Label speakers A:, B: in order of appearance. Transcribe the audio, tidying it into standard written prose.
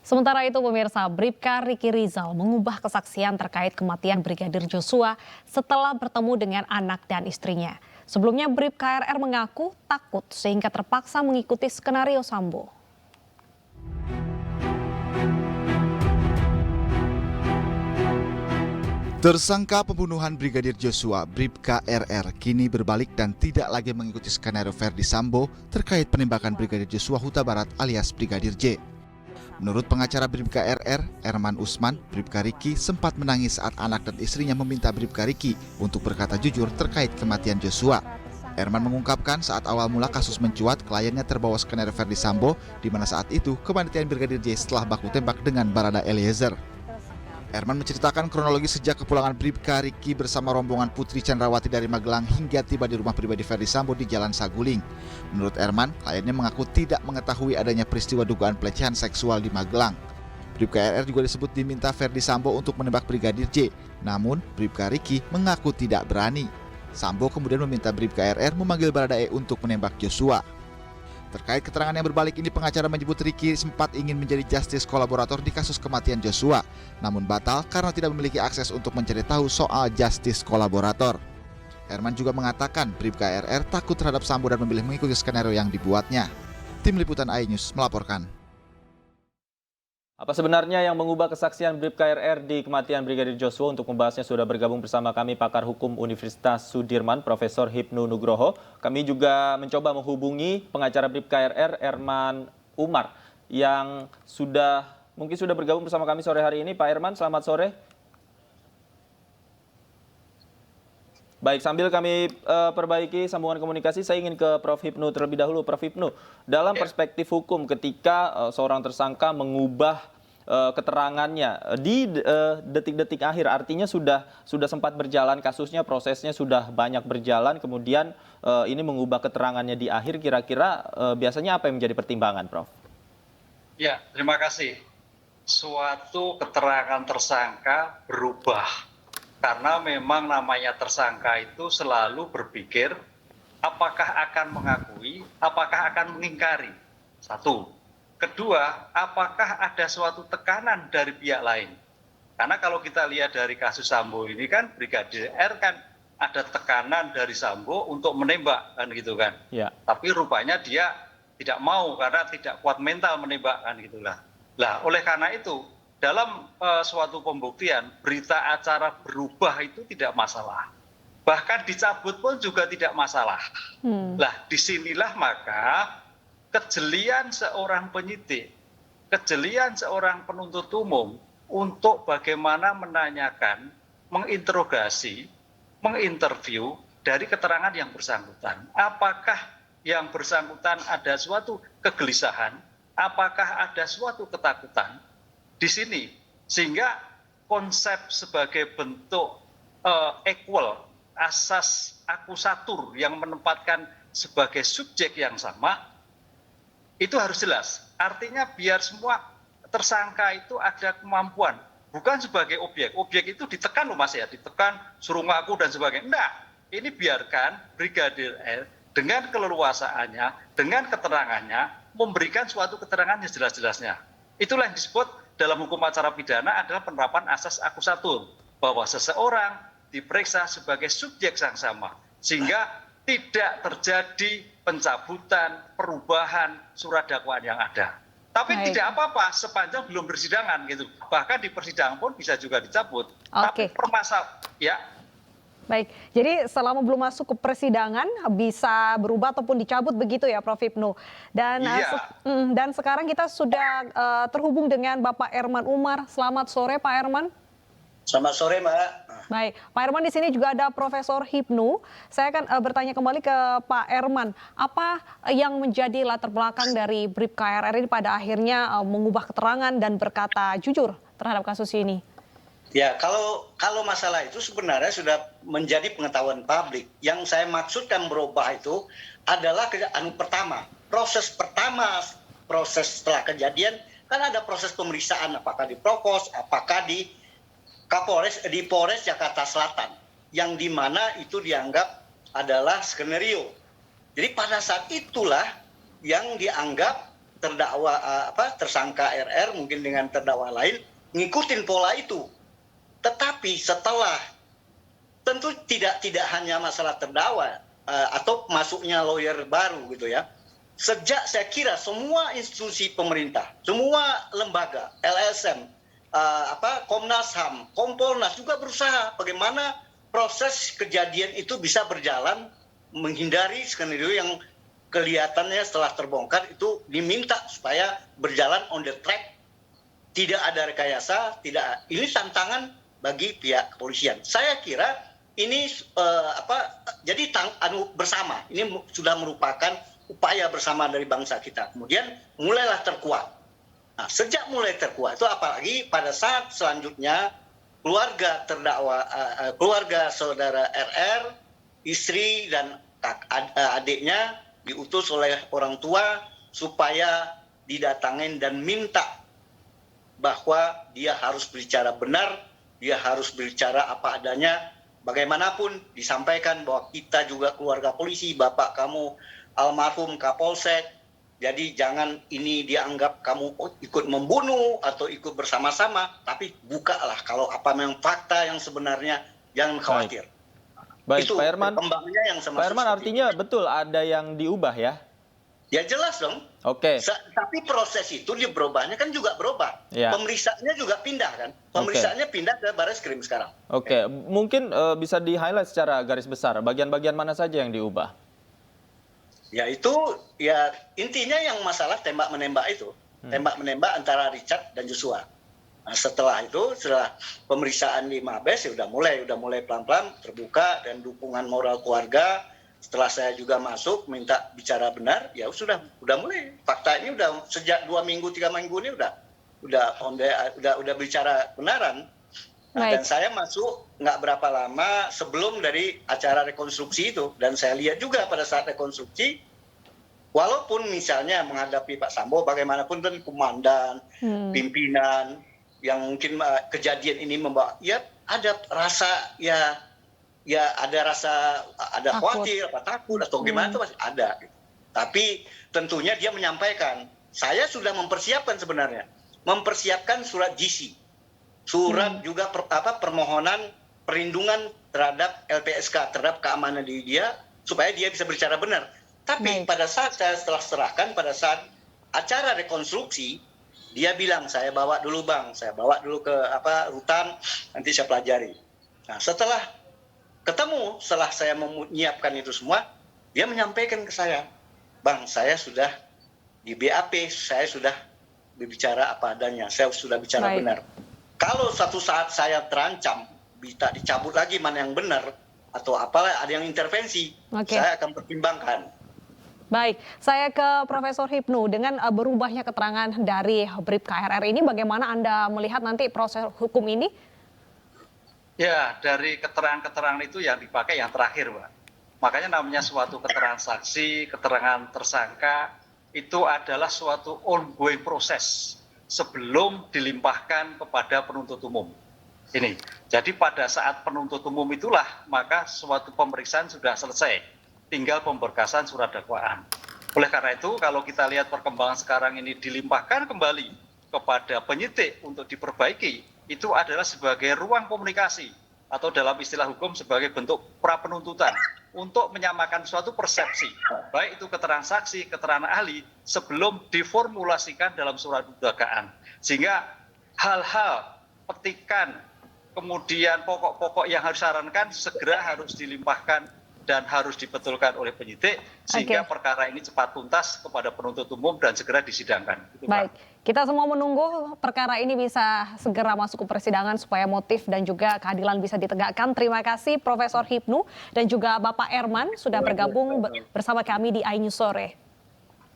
A: Sementara itu pemirsa, Bribka Riki Rizal mengubah kesaksian terkait kematian Brigadir Joshua setelah bertemu dengan anak dan istrinya. Sebelumnya Bribka RR mengaku takut sehingga terpaksa mengikuti skenario Sambo.
B: Tersangka pembunuhan Brigadir Joshua, Bribka RR, kini berbalik dan tidak lagi mengikuti skenario Verdi Sambo terkait penembakan Brigadir Joshua Huta Barat alias Brigadir J. Menurut pengacara Bribka RR, Erman Usman, Bribka Riki sempat menangis saat anak dan istrinya meminta Bribka Riki untuk berkata jujur terkait kematian Joshua. Erman mengungkapkan saat awal mula kasus mencuat, kliennya terbawa skenario Verdi Sambo, di mana saat itu kematian Brigadir J setelah baku tembak dengan Barada Eliezer. Erman menceritakan kronologi sejak kepulangan Bribka Riki bersama rombongan Putri Chandrawati dari Magelang hingga tiba di rumah pribadi Verdi Sambo di Jalan Saguling. Menurut Erman, kliennya mengaku tidak mengetahui adanya peristiwa dugaan pelecehan seksual di Magelang. Bribka RR juga disebut diminta Verdi Sambo untuk menembak Brigadir J, namun Bribka Riki mengaku tidak berani. Sambo kemudian meminta Bribka RR memanggil Baradae untuk menembak Joshua. Terkait keterangan yang berbalik ini, pengacara menyebut Riki sempat ingin menjadi justice kolaborator di kasus kematian Joshua, namun batal karena tidak memiliki akses untuk mencari tahu soal justice kolaborator. Erman juga mengatakan Bribka RR takut terhadap Sambo dan memilih mengikuti skenario yang dibuatnya. Tim Liputan iNews melaporkan.
C: Apa sebenarnya yang mengubah kesaksian Bribka RR di kematian Brigadir Joshua? Untuk membahasnya sudah bergabung bersama kami pakar hukum Universitas Sudirman, Profesor Hipnu Nugroho. Kami juga mencoba menghubungi pengacara Bribka RR, Erman Umar, yang mungkin sudah bergabung bersama kami sore hari ini. Pak Erman, selamat sore. Baik, sambil kami perbaiki sambungan komunikasi, saya ingin ke Prof. Hipnu terlebih dahulu. Prof. Hipnu, dalam perspektif hukum ketika seorang tersangka mengubah keterangannya di detik-detik akhir, artinya sudah sempat berjalan kasusnya, prosesnya sudah banyak berjalan, kemudian ini mengubah keterangannya di akhir, kira-kira biasanya apa yang menjadi pertimbangan, Prof?
D: Ya, terima kasih. Suatu keterangan tersangka berubah. Karena memang namanya tersangka itu selalu berpikir apakah akan mengakui, apakah akan mengingkari. Satu. Kedua, apakah ada suatu tekanan dari pihak lain. Karena kalau kita lihat dari kasus Sambo ini kan, Brigadir R kan ada tekanan dari Sambo untuk menembak kan gitu kan. Ya. Tapi rupanya dia tidak mau karena tidak kuat mental menembak kan gitulah. Lah, oleh karena itu dalam suatu pembuktian, berita acara berubah itu tidak masalah. Bahkan dicabut pun juga tidak masalah. Lah, disinilah maka kejelian seorang penyidik, kejelian seorang penuntut umum untuk bagaimana menanyakan, menginterogasi, menginterview dari keterangan yang bersangkutan. Apakah yang bersangkutan ada suatu kegelisahan, apakah ada suatu ketakutan, di sini, sehingga konsep sebagai bentuk equal, asas akusatur yang menempatkan sebagai subjek yang sama, itu harus jelas. Artinya biar semua tersangka itu ada kemampuan, bukan sebagai objek. Objek itu ditekan loh Mas ya, ditekan, suruh ngaku dan sebagainya. Enggak, ini biarkan Brigadir R dengan keleluasaannya, dengan keterangannya, memberikan suatu keterangan yang jelas-jelasnya. Itulah yang disebut dalam hukum acara pidana adalah penerapan asas akusatur, bahwa seseorang diperiksa sebagai subjek yang sama, sehingga tidak terjadi pencabutan, perubahan surat dakwaan yang ada. Tapi tidak apa-apa sepanjang belum persidangan gitu. Bahkan di persidangan pun bisa juga dicabut. Tapi ya.
A: Baik, jadi selama belum masuk ke persidangan bisa berubah ataupun dicabut begitu ya Prof. Hipnu. Dan sekarang kita sudah terhubung dengan Bapak Erman Umar. Selamat sore Pak Erman.
E: Selamat sore Mbak.
A: Baik, Pak Erman, di sini juga ada Profesor Hipnu. Saya akan bertanya kembali ke Pak Erman. Apa yang menjadi latar belakang dari Bribka RR ini pada akhirnya mengubah keterangan dan berkata jujur terhadap kasus ini?
E: Ya, kalau masalah itu sebenarnya sudah menjadi pengetahuan publik. Yang saya maksudkan berubah itu adalah proses setelah kejadian kan ada proses pemeriksaan, apakah di Provos, apakah di Polres Jakarta Selatan, yang dimana itu dianggap adalah skenario. Jadi pada saat itulah yang dianggap terdakwa tersangka RR mungkin dengan terdakwa lain ngikutin pola itu. Tetapi setelah tentu tidak hanya masalah terdakwa atau masuknya lawyer baru gitu ya. Sejak saya kira semua institusi pemerintah, semua lembaga, LSM, Komnas HAM, Kompolnas juga berusaha bagaimana proses kejadian itu bisa berjalan menghindari skenario yang kelihatannya setelah terbongkar itu diminta supaya berjalan on the track, tidak ada rekayasa, ini tantangan bagi pihak kepolisian. Saya kira ini jadi bersama, ini sudah merupakan upaya bersama dari bangsa kita. Kemudian mulailah terkuat. Nah, sejak mulai terkuat itu apalagi pada saat selanjutnya keluarga terdakwa, keluarga saudara RR, istri dan adiknya diutus oleh orang tua supaya didatangin dan minta bahwa dia harus berbicara benar, dia harus berbicara apa adanya. Bagaimanapun disampaikan bahwa kita juga keluarga polisi, bapak kamu almarhum Kapolsek, jadi jangan ini dianggap kamu ikut membunuh atau ikut bersama-sama, tapi bukalah kalau apa memang fakta yang sebenarnya, jangan khawatir.
C: Baik,
E: itu
C: Pak Herman.
E: perkembangannya yang
C: Pak Herman, artinya betul ada yang diubah ya?
E: Ya jelas dong.
C: Oke.
E: Tapi proses itu dia berubahnya kan juga berubah.
C: Ya.
E: Pemeriksaannya juga pindah kan. Pemeriksaannya pindah ke Barreskrim sekarang.
C: Oke, mungkin bisa di-highlight secara garis besar bagian-bagian mana saja yang diubah?
E: Ya itu ya intinya yang masalah tembak-menembak itu. Tembak-menembak antara Richard dan Joshua. Nah, setelah itu, setelah pemeriksaan di Mabes ya udah mulai pelan-pelan terbuka dan dukungan moral keluarga. Setelah saya juga masuk minta bicara benar, ya sudah mulai. Fakta ini udah sejak 2 minggu 3 minggu ini udah bicara kebenaran. Nah, dan saya masuk nggak berapa lama sebelum dari acara rekonstruksi itu, dan saya lihat juga pada saat rekonstruksi, walaupun misalnya menghadapi Pak Sambo, bagaimanapun kan komandan, pimpinan yang mungkin kejadian ini membawa, ya ada rasa ada khawatir, takut atau gimana itu masih ada. Tapi tentunya dia menyampaikan, saya sudah mempersiapkan surat GC, surat juga permohonan perlindungan terhadap LPSK, terhadap keamanan diri dia, supaya dia bisa bicara benar. Tapi pada saat saya setelah serahkan, pada saat acara rekonstruksi, dia bilang, saya bawa dulu bang, saya bawa dulu ke rutan, nanti saya pelajari. Nah setelah ketemu, setelah saya menyiapkan itu semua, dia menyampaikan ke saya, bang saya sudah di BAP, saya sudah berbicara apa adanya, saya sudah bicara benar. Kalau suatu saat saya terancam, bisa dicabut lagi mana yang benar, atau apalah ada yang intervensi, saya akan pertimbangkan.
A: Baik, saya ke Profesor Hipnu. Dengan berubahnya keterangan dari Brib KRR ini, bagaimana Anda melihat nanti proses hukum ini?
D: Ya, dari keterangan-keterangan itu yang dipakai yang terakhir, Pak. Makanya namanya suatu keterangan saksi, keterangan tersangka, itu adalah suatu ongoing proses sebelum dilimpahkan kepada penuntut umum. Ini, jadi pada saat penuntut umum itulah, maka suatu pemeriksaan sudah selesai. Tinggal pemberkasan surat dakwaan. Oleh karena itu, kalau kita lihat perkembangan sekarang ini dilimpahkan kembali kepada penyidik untuk diperbaiki, itu adalah sebagai ruang komunikasi atau dalam istilah hukum sebagai bentuk pra-penuntutan untuk menyamakan suatu persepsi, baik itu keterangan saksi, keterangan ahli, sebelum diformulasikan dalam surat dakwaan. Sehingga hal-hal petikan, kemudian pokok-pokok yang harus disarankan segera harus dilimpahkan dan harus dibetulkan oleh penyidik sehingga perkara ini cepat tuntas kepada penuntut umum dan segera disidangkan.
A: Baik, kita semua menunggu perkara ini bisa segera masuk ke persidangan supaya motif dan juga keadilan bisa ditegakkan. Terima kasih Profesor Hipnu dan juga Bapak Herman sudah bergabung bersama kami di iNews Sore.